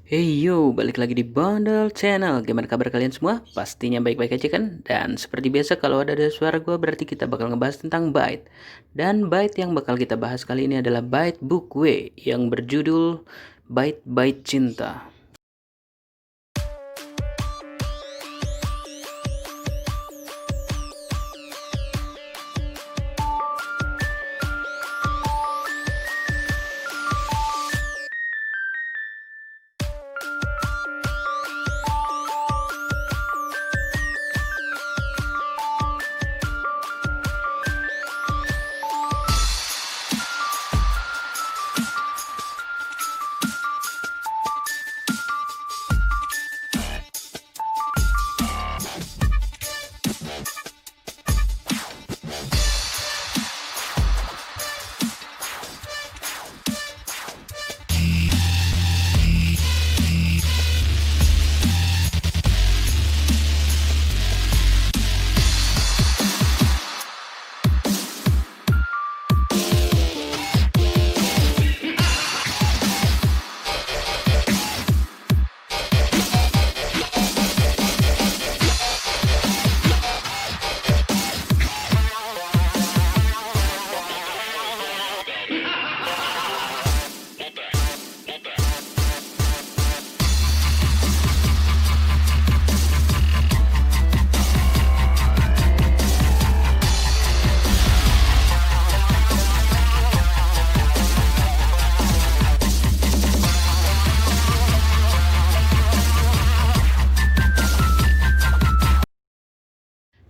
Hey yo, balik lagi di Bundle Channel. Gimana kabar kalian semua? Pastinya baik-baik aja kan? Dan seperti biasa kalau ada suara gue berarti kita bakal ngebahas tentang Byte. Dan Byte yang bakal kita bahas kali ini adalah Byte Book W yang berjudul Byte Byte Cinta.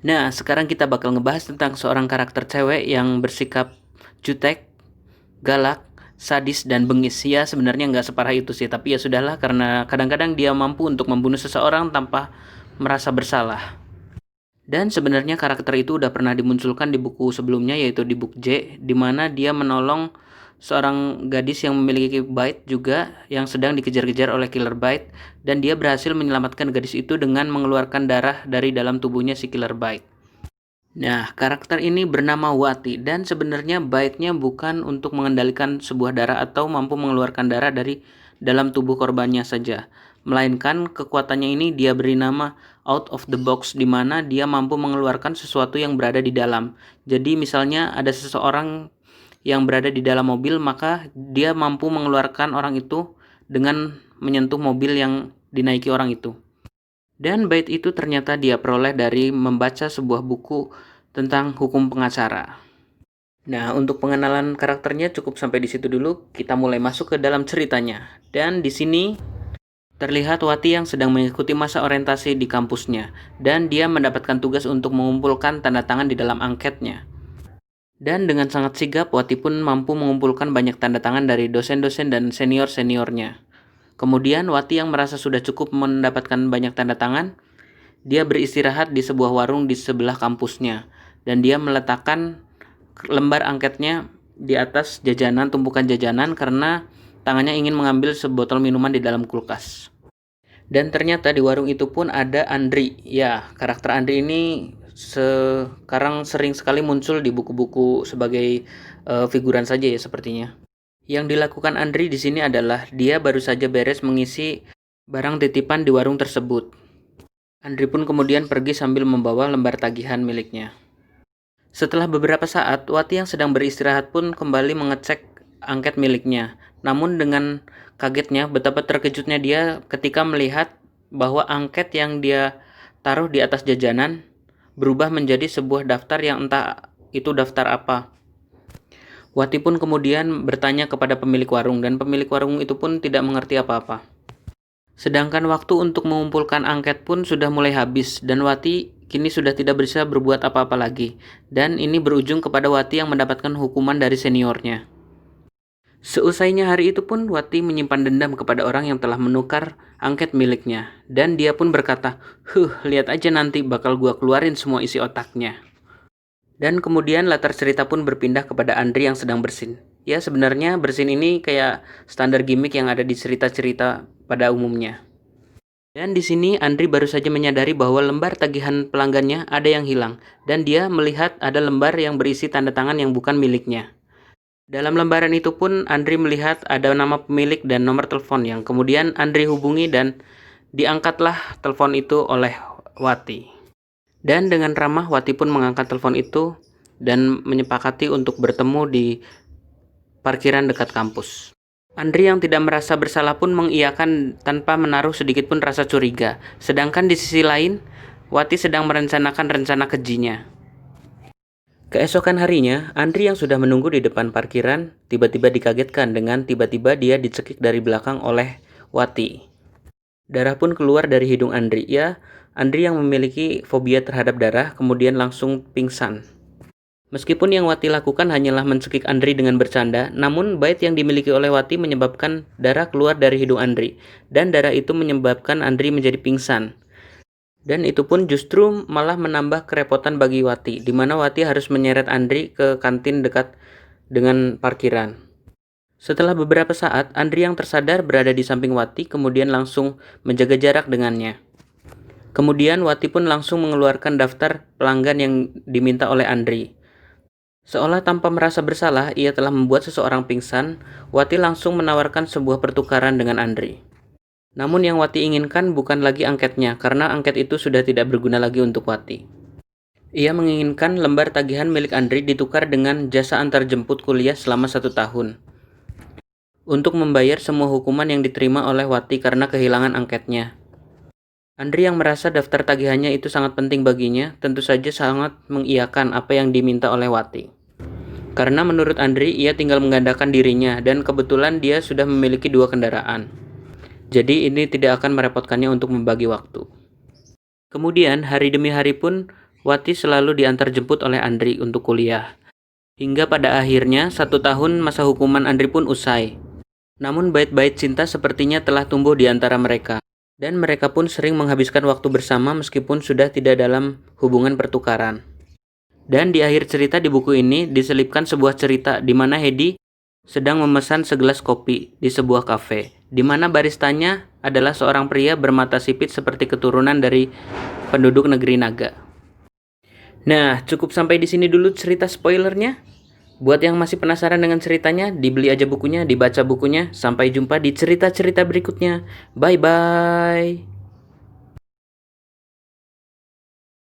Nah, sekarang kita bakal ngebahas tentang seorang karakter cewek yang bersikap jutek, galak, sadis, dan bengis. Ya, sebenarnya nggak separah itu sih, tapi ya sudahlah karena kadang-kadang dia mampu untuk membunuh seseorang tanpa merasa bersalah. Dan sebenarnya karakter itu udah pernah dimunculkan di buku sebelumnya, yaitu di book J, di mana dia menolong seorang gadis yang memiliki Byte juga yang sedang dikejar-kejar oleh killer Byte, dan dia berhasil menyelamatkan gadis itu dengan mengeluarkan darah dari dalam tubuhnya si killer Byte. Nah, karakter ini bernama Wati dan sebenarnya Byte-nya bukan untuk mengendalikan sebuah darah atau mampu mengeluarkan darah dari dalam tubuh korbannya saja. Melainkan kekuatannya ini dia beri nama out of the box, di mana dia mampu mengeluarkan sesuatu yang berada di dalam. Jadi misalnya ada seseorang yang berada di dalam mobil, maka dia mampu mengeluarkan orang itu dengan menyentuh mobil yang dinaiki orang itu. Dan bait itu ternyata dia peroleh dari membaca sebuah buku tentang hukum pengacara. Nah, untuk pengenalan karakternya cukup sampai di situ dulu. Kita mulai masuk ke dalam ceritanya. Dan di sini terlihat Wati yang sedang mengikuti masa orientasi di kampusnya, dan dia mendapatkan tugas untuk mengumpulkan tanda tangan di dalam angketnya. Dan dengan sangat sigap, Wati pun mampu mengumpulkan banyak tanda tangan dari dosen-dosen dan senior-seniornya. Kemudian Wati yang merasa sudah cukup mendapatkan banyak tanda tangan, dia beristirahat di sebuah warung di sebelah kampusnya. Dan dia meletakkan lembar angketnya di atas jajanan, tumpukan jajanan, karena tangannya ingin mengambil sebotol minuman di dalam kulkas. Dan ternyata di warung itu pun ada Andri. Ya, karakter Andri ini sekarang sering sekali muncul di buku-buku sebagai figuran saja ya sepertinya. Yang dilakukan Andri di sini adalah dia baru saja beres mengisi barang titipan di warung tersebut. Andri pun kemudian pergi sambil membawa lembar tagihan miliknya. Setelah beberapa saat, Wati yang sedang beristirahat pun kembali mengecek angket miliknya. Namun dengan kagetnya, betapa terkejutnya dia ketika melihat bahwa angket yang dia taruh di atas jajanan berubah menjadi sebuah daftar yang entah itu daftar apa. Wati pun kemudian bertanya kepada pemilik warung, dan pemilik warung itu pun tidak mengerti apa-apa. Sedangkan waktu untuk mengumpulkan angket pun sudah mulai habis, dan Wati kini sudah tidak bisa berbuat apa-apa lagi. Dan ini berujung kepada Wati yang mendapatkan hukuman dari seniornya. Seusainya hari itu pun Wati menyimpan dendam kepada orang yang telah menukar angket miliknya. Dan dia pun berkata, lihat aja nanti bakal gua keluarin semua isi otaknya. Dan kemudian latar cerita pun berpindah kepada Andri yang sedang bersin. Ya, sebenarnya bersin ini kayak standar gimmick yang ada di cerita-cerita pada umumnya. Dan di sini Andri baru saja menyadari bahwa lembar tagihan pelanggannya ada yang hilang, dan dia melihat ada lembar yang berisi tanda tangan yang bukan miliknya. Dalam lembaran itu pun Andri melihat ada nama pemilik dan nomor telepon yang kemudian Andri hubungi dan diangkatlah telepon itu oleh Wati. Dan dengan ramah Wati pun mengangkat telepon itu dan menyepakati untuk bertemu di parkiran dekat kampus. Andri yang tidak merasa bersalah pun mengiyakan tanpa menaruh sedikit pun rasa curiga. Sedangkan di sisi lain, Wati sedang merencanakan rencana kejinya. Keesokan harinya, Andri yang sudah menunggu di depan parkiran tiba-tiba dikagetkan dengan tiba-tiba dia dicekik dari belakang oleh Wati. Darah pun keluar dari hidung Andri. Ya, Andri yang memiliki fobia terhadap darah kemudian langsung pingsan. Meskipun yang Wati lakukan hanyalah mencekik Andri dengan bercanda, namun bait yang dimiliki oleh Wati menyebabkan darah keluar dari hidung Andri, dan darah itu menyebabkan Andri menjadi pingsan. Dan itu pun justru malah menambah kerepotan bagi Wati, di mana Wati harus menyeret Andri ke kantin dekat dengan parkiran. Setelah beberapa saat, Andri yang tersadar berada di samping Wati, kemudian langsung menjaga jarak dengannya. Kemudian Wati pun langsung mengeluarkan daftar pelanggan yang diminta oleh Andri. Seolah tanpa merasa bersalah, ia telah membuat seseorang pingsan, Wati langsung menawarkan sebuah pertukaran dengan Andri. Namun yang Wati inginkan bukan lagi angketnya, karena angket itu sudah tidak berguna lagi untuk Wati. Ia menginginkan lembar tagihan milik Andri ditukar dengan jasa antar jemput kuliah selama 1 tahun. Untuk membayar semua hukuman yang diterima oleh Wati karena kehilangan angketnya. Andri yang merasa daftar tagihannya itu sangat penting baginya, tentu saja sangat mengiyakan apa yang diminta oleh Wati. Karena menurut Andri, ia tinggal menggandakan dirinya, dan kebetulan dia sudah memiliki 2 kendaraan. Jadi ini tidak akan merepotkannya untuk membagi waktu. Kemudian hari demi hari pun Wati selalu diantar jemput oleh Andri untuk kuliah. Hingga pada akhirnya 1 tahun masa hukuman Andri pun usai. Namun bait-bait cinta sepertinya telah tumbuh di antara mereka. Dan mereka pun sering menghabiskan waktu bersama meskipun sudah tidak dalam hubungan pertukaran. Dan di akhir cerita di buku ini diselipkan sebuah cerita di mana Hedi sedang memesan segelas kopi di sebuah kafe, di mana baristanya adalah seorang pria bermata sipit seperti keturunan dari penduduk negeri naga. Nah, cukup sampai di sini dulu cerita spoilernya. Buat yang masih penasaran dengan ceritanya, dibeli aja bukunya, dibaca bukunya. Sampai jumpa di cerita-cerita berikutnya. Bye-bye.